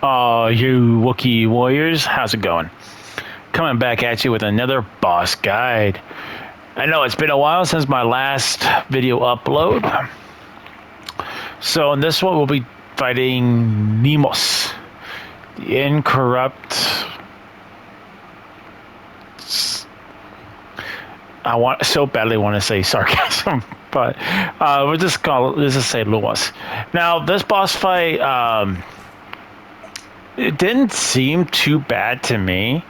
You Wookiee warriors, how's it going? Coming back at you with another boss guide. I know it's been a while since my last video upload. So in this one we'll be fighting Nemos, the Incorrupt. I want so badly want to say sarcasm, but we'll just let's just say Lumos. Now this boss fight, it didn't seem too bad to me.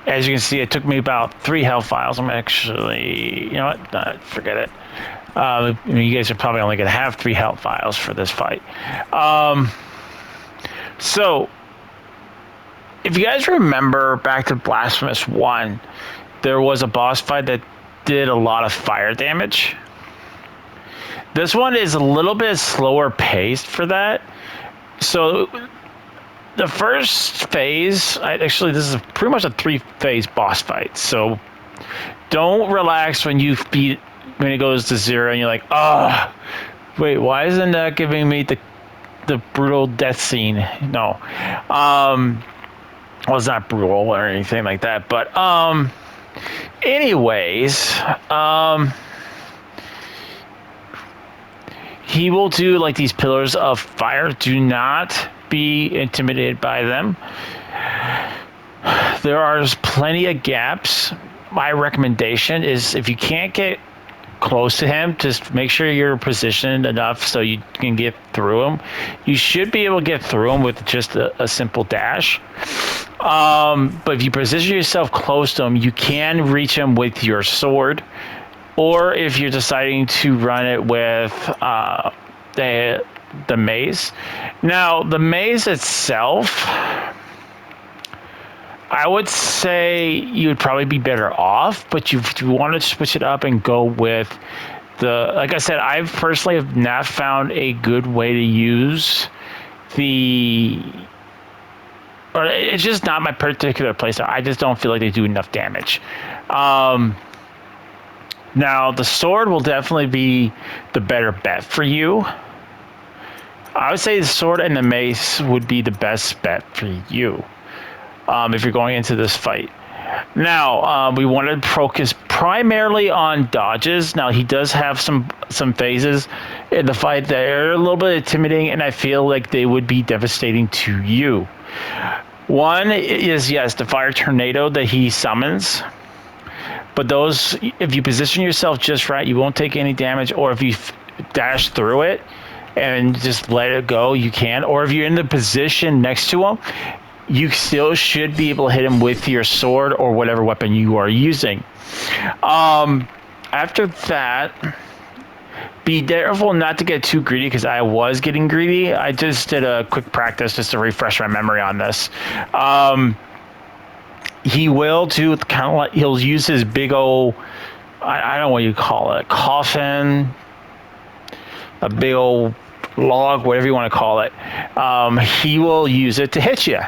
As you can see, it took me about 3 health files. I'm actually, you know what? Forget it. You guys are probably only going to have 3 health files for this fight. So, if you guys remember back to Blasphemous 1, there was a boss fight that did a lot of fire damage. This one is a little bit slower paced for that. So, the first phase, actually, this is pretty much a 3-phase boss fight. So, don't relax when when it goes to 0 and you're like, oh, wait, why isn't that giving me the brutal death scene? No. Well, it's not brutal or anything like that. But, anyways, he will do like these pillars of fire. Do not be intimidated by them. There are plenty of gaps. My recommendation is if you can't get close to him, just make sure you're positioned enough so you can get through him. You should be able to get through him with just a simple dash. But if you position yourself close to him, you can reach him with your sword. Or if you're deciding to run it with the maze. Now, the maze itself, I would say you would probably be better off, but you want to switch it up and go with like I said, I personally have not found a good way to use or it's just not my particular playstyle. I just don't feel like they do enough damage. Now, the sword will definitely be the better bet for you. I would say the sword and the mace would be the best bet for you if you're going into this fight. Now, we want to focus primarily on dodges. Now, he does have some phases in the fight that are a little bit intimidating, and I feel like they would be devastating to you. One is, yes, the fire tornado that he summons. But those, if you position yourself just right, you won't take any damage. Or if you dash through it and just let it go, you can. Or if you're in the position next to him, you still should be able to hit him with your sword or whatever weapon you are using. After that, be careful not to get too greedy, because I was getting greedy. I just did a quick practice just to refresh my memory on this. He will do kind of like, he'll use his big old, I don't know what you call it, coffin, a big old log, whatever you want to call it. He will use it to hit you.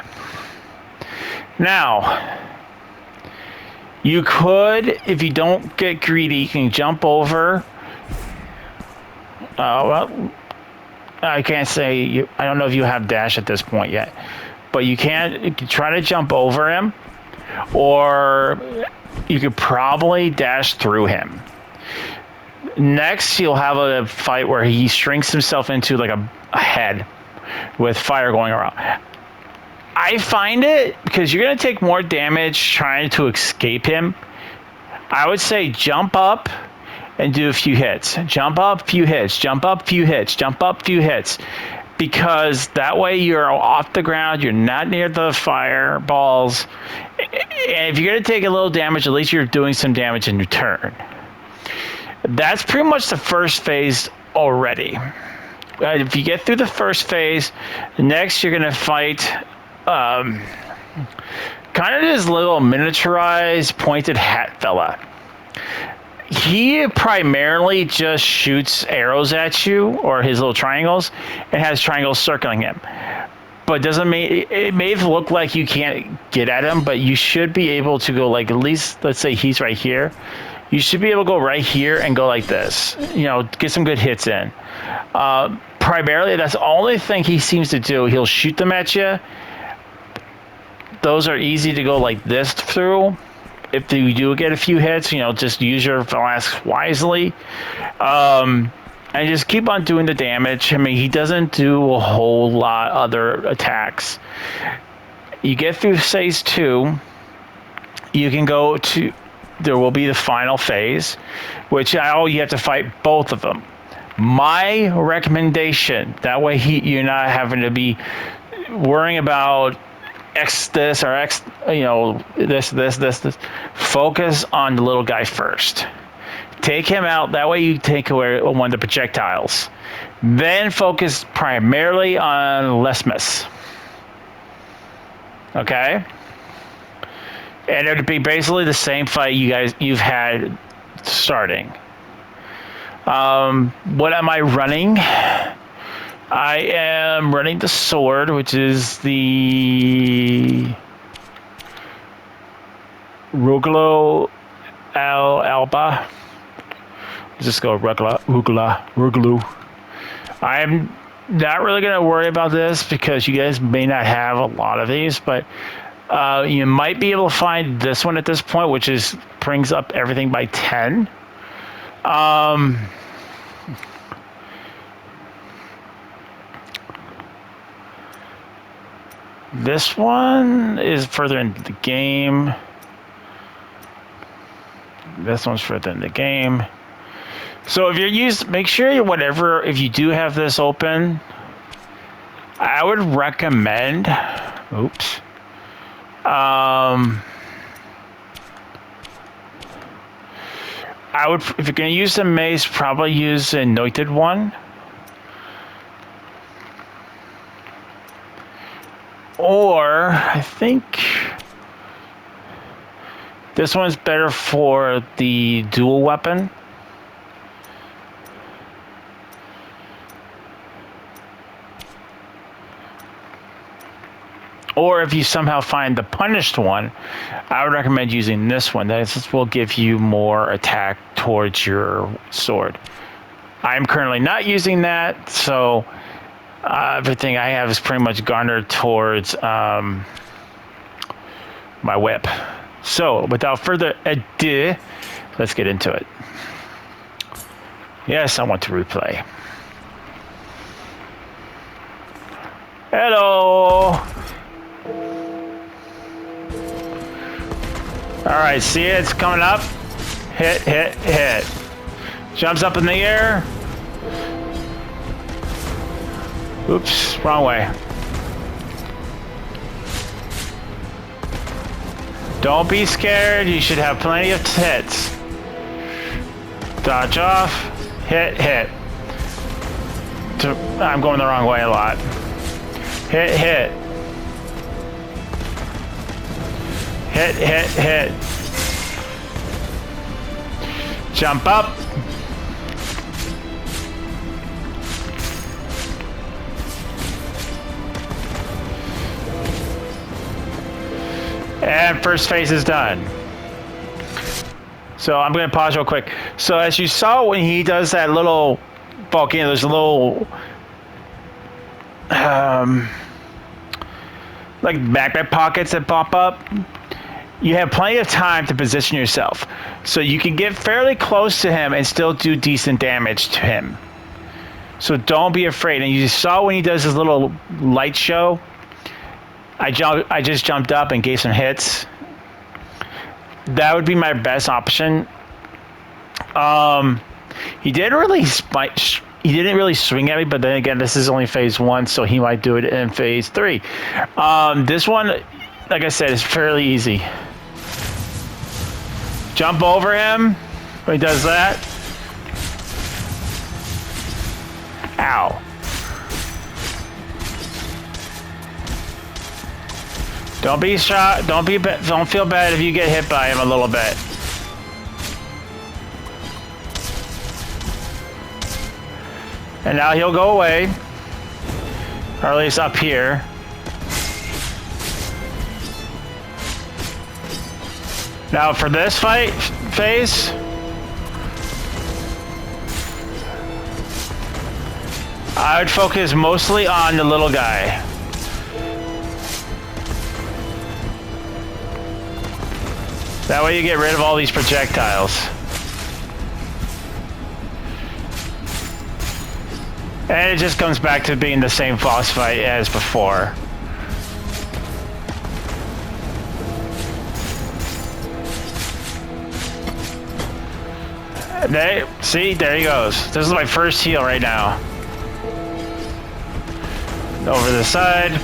Now, you could, if you don't get greedy, you can jump over. Well, I can't say, I don't know if you have dash at this point yet, but you can try to jump over him. Or you could probably dash through him. Next, you'll have a fight where he shrinks himself into like a head with fire going around. I find it, because you're going to take more damage trying to escape him, I would say jump up and do a few hits. Jump up, few hits. Jump up, few hits. Jump up, few hits. Because that way you're off the ground, you're not near the fireballs, and if you're going to take a little damage, at least you're doing some damage in return. That's pretty much the first phase already. If you get through the first phase, next you're going to fight kind of this little miniaturized pointed hat fella. He primarily just shoots arrows at you, or his little triangles, and has triangles circling him. But doesn't mean, it may look like you can't get at him, but you should be able to go, like, at least, let's say he's right here. you should be able to go right here and go like this. You know, get some good hits in. Primarily, that's the only thing he seems to do. He'll shoot them at you. Those are easy to go like this through. If you do get a few hits, you know, just use your flasks wisely. And just keep on doing the damage. I mean, he doesn't do a whole lot other attacks. You get through phase 2, you can go to, there will be the final phase, which you have to fight both of them. My recommendation, that way you're not having to be worrying about X this or X, you know, this. Focus on the little guy first. Take him out, that way you take away one of the projectiles. Then focus primarily on Lesmes. Okay? And it would be basically the same fight you've had starting. What am I running? I am running the sword, which is the Ruglo Alba. Let's just go Ruglu. I'm not really going to worry about this because you guys may not have a lot of these, but you might be able to find this one at this point, which brings up everything by 10. This one is further into the game. This one's further in the game. So if you're make sure if you do have this open, I would recommend, if you're going to use the mace, probably use the anointed one. Or I think this one's better for the dual weapon. Or if you somehow find the punished one, I would recommend using this one. This will give you more attack towards your sword. I'm currently not using that, so everything I have is pretty much garnered towards my whip. So, without further ado, let's get into it. Yes, I want to replay. Hello! Alright, see it? It's coming up. Hit, hit, hit. Jumps up in the air. Oops, wrong way. Don't be scared. You should have plenty of hits. Dodge off. Hit, hit. I'm going the wrong way a lot. Hit, hit. Hit, hit, hit. Jump up. And first phase is done. So I'm going to pause real quick. So as you saw when he does that little volcano, there's a little like backpack pockets that pop up. You have plenty of time to position yourself. So you can get fairly close to him and still do decent damage to him. So don't be afraid. And you saw when he does his little light show, I just jumped up and gave some hits. That would be my best option. He didn't really swing at me, but then again, this is only phase 1, so he might do it in phase 3. This one, like I said, is fairly easy. Jump over him when he does that. Ow. Don't be shot. Don't feel bad if you get hit by him a little bit. And now he'll go away, or at least up here. Now for this phase, I would focus mostly on the little guy. That way you get rid of all these projectiles. And it just comes back to being the same boss fight as before. See, there he goes. This is my first heal right now. Over the side.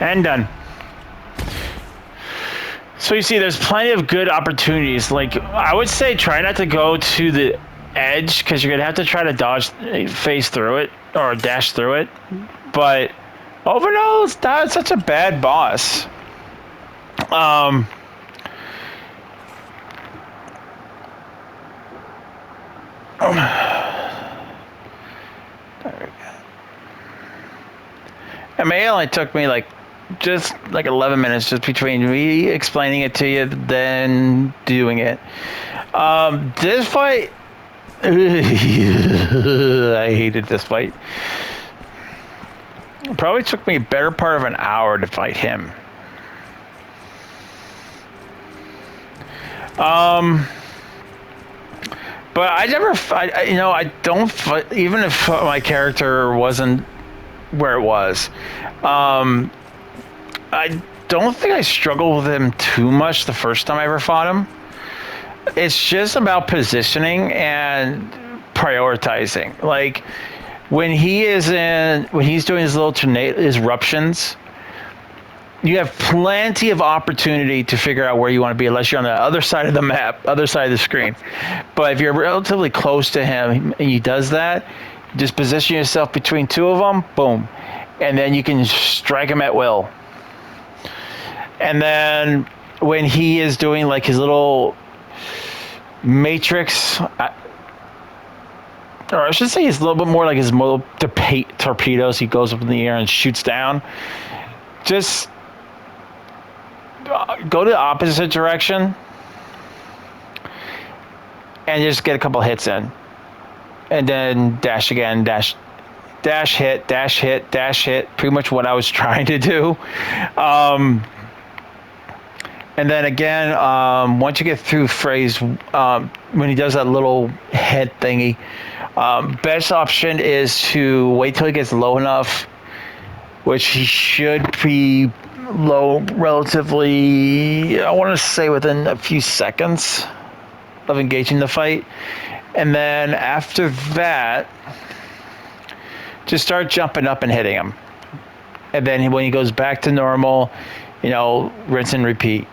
And done. So you see, there's plenty of good opportunities. Like, I would say try not to go to the edge, because you're going to have to try to dodge, phase through it, or dash through it. But overall, it's not such a bad boss. I mean, it only took me just 11 minutes just between me explaining it to you then doing it. This fight, I hated this fight. It probably took me a better part of an hour to fight him. But I never, I don't fight, even if my character wasn't where it was. I don't think I struggled with him too much the first time I ever fought him. It's just about positioning and prioritizing. Like when he's doing his little his eruptions, you have plenty of opportunity to figure out where you want to be, unless you're on the other side of the map, other side of the screen. But if you're relatively close to him and he does that, just position yourself between two of them, boom, and then you can strike him at will. And then when he is doing his little matrix, or I should say, it's a little bit more like his little torpedoes. He goes up in the air and shoots down. Just go to the opposite direction and just get a couple hits in, and then dash again, dash hit, dash hit, dash hit. Pretty much what I was trying to do. And then again, once you get through phrase, when he does that little head thingy, best option is to wait till he gets low enough, which he should be low relatively, I want to say within a few seconds of engaging the fight. And then after that, just start jumping up and hitting him. And then when he goes back to normal, rinse and repeat.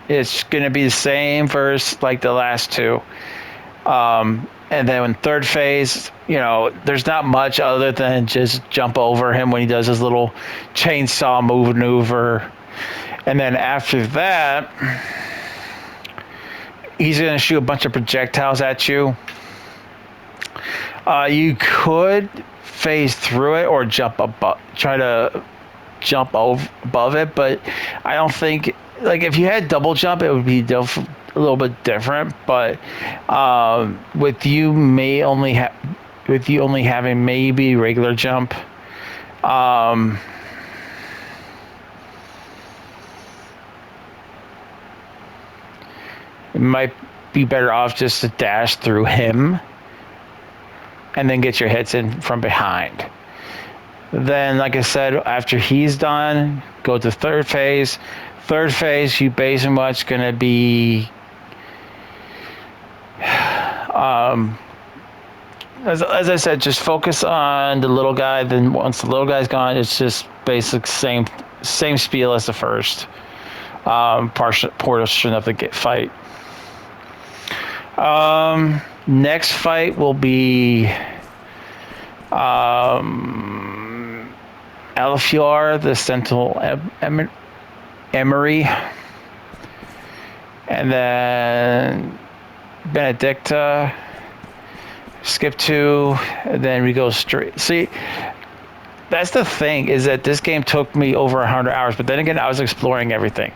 It's going to be the same verse like the last two. And then in third phase, there's not much other than just jump over him when he does his little chainsaw maneuver. And then after that, he's going to shoot a bunch of projectiles at you. You could phase through it or try to jump above it, but I don't think, if you had double jump, it would be a little bit different. But with you only having maybe regular jump, it might be better off just to dash through him and then get your hits in from behind. Then, like I said, after he's done, go to third phase. Third phase, you basically much going to be, as I said, just focus on the little guy. Then once the little guy's gone, it's just basic same spiel as the first portion of the fight. Next fight will be Alfior, the Sentinel Emery. And then Benedicta, skip 2, and then we go straight. See, that's the thing, is that this game took me over 100 hours, but then again, I was exploring everything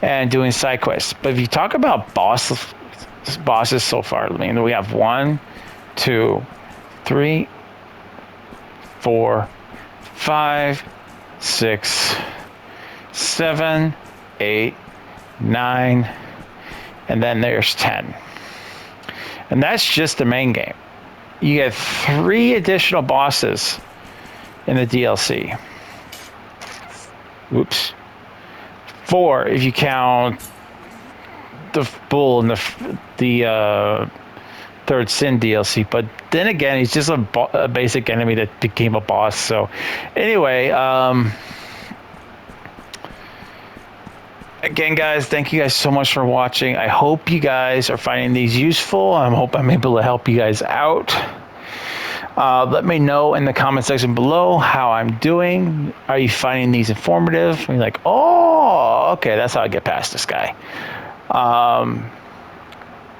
and doing side quests. But if you talk about bosses so far, I mean, we have 1, 2, 3, 4, 5, 6, 7, 8, 9, and then there's 10. And that's just the main game. You get 3 additional bosses in the DLC. Oops. 4 if you count the bull and the Third Sin DLC. But then again, he's just a basic enemy that became a boss. So anyway, again, guys, thank you guys so much for watching. I hope you guys are finding these useful. I hope I'm able to help you guys out. Let me know in the comment section below how I'm doing. Are you finding these informative? You're like, oh, okay, that's how I get past this guy.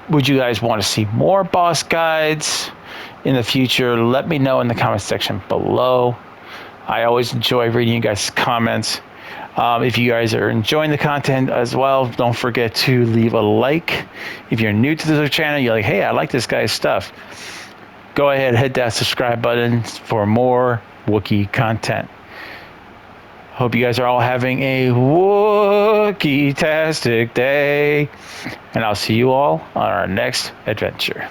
Would you guys want to see more boss guides in the future? Let me know in the comment section below. I always enjoy reading you guys' comments. If you guys are enjoying the content as well, don't forget to leave a like. If you're new to the channel, you're like, hey, I like this guy's stuff. Go ahead, hit that subscribe button for more Wookiee content. Hope you guys are all having a Wookiee-tastic day. And I'll see you all on our next adventure.